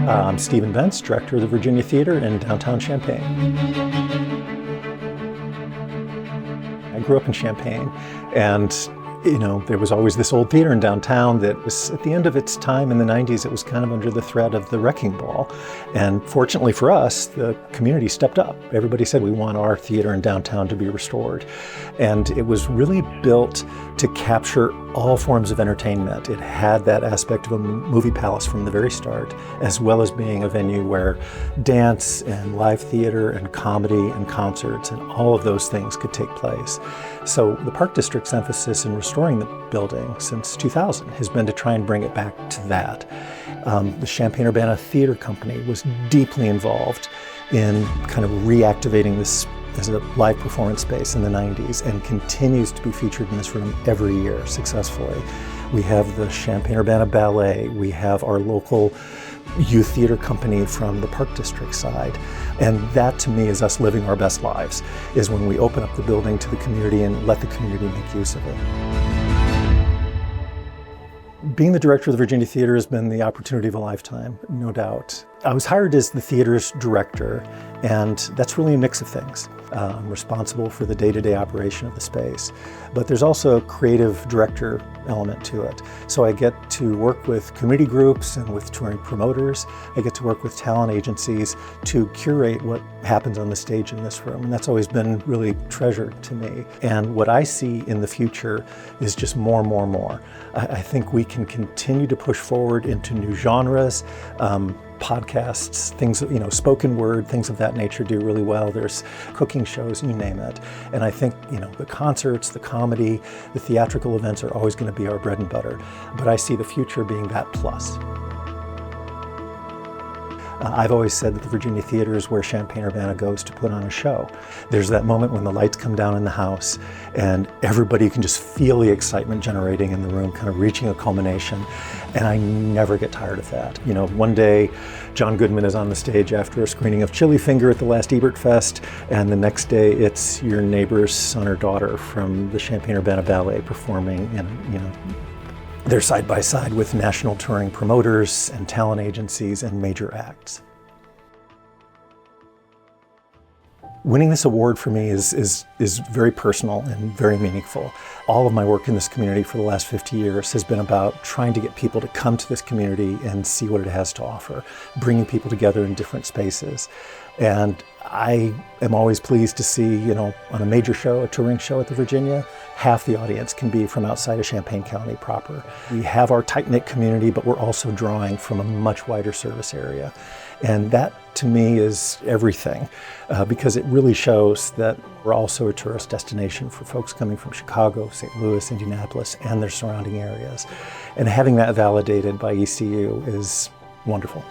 I'm Stephen Bentz, director of the Virginia Theater in downtown Champaign. I grew up in Champaign, and there was always this old theater in downtown that was at the end of its time in the 90s. It was kind of under the threat of the wrecking ball. And fortunately for us, the community stepped up. Everybody said we want our theater in downtown to be restored. And it was really built to capture all forms of entertainment. It had that aspect of a movie palace from the very start, as well as being a venue where dance and live theater and comedy and concerts and all of those things could take place. So the Park District's emphasis in restoring the building since 2000 has been to try and bring it back to that. The Champaign-Urbana Theater Company was deeply involved in kind of reactivating this as a live performance space in the 90s and continues to be featured in this room every year successfully. We have the Champaign-Urbana Ballet, we have our local youth theater company from the Park District side. And that to me is us living our best lives, is when we open up the building to the community and let the community make use of it. Being the director of the Virginia Theater has been the opportunity of a lifetime, no doubt. I was hired as the theater's director, and that's really a mix of things. I'm responsible for the day-to-day operation of the space, but there's also a creative director element to it. So I get to work with community groups and with touring promoters. I get to work with talent agencies to curate what happens on the stage in this room, and that's always been really treasured to me. And what I see in the future is just more and more and more. I think we can continue to push forward into new genres. Podcasts, things, spoken word, things of that nature do really well. There's cooking shows, you name it. And I think, the concerts, the comedy, the theatrical events are always going to be our bread and butter. But I see the future being that plus. I've always said that the Virginia Theater is where Champaign-Urbana goes to put on a show. There's that moment when the lights come down in the house and everybody can just feel the excitement generating in the room, kind of reaching a culmination. And I never get tired of that. One day, John Goodman is on the stage after a screening of Chili Finger at the last Ebert Fest, and the next day it's your neighbor's son or daughter from the Champaign-Urbana Ballet performing, and they're side by side with national touring promoters and talent agencies and major acts. Winning this award for me is very personal and very meaningful. All of my work in this community for the last 50 years has been about trying to get people to come to this community and see what it has to offer, bringing people together in different spaces. And I am always pleased to see, on a major show, a touring show at the Virginia, half the audience can be from outside of Champaign County proper. We have our tight-knit community, but we're also drawing from a much wider service area. And that, to me, is everything, because it really shows that we're also a tourist destination for folks coming from Chicago, St. Louis, Indianapolis, and their surrounding areas. And having that validated by ECU is wonderful.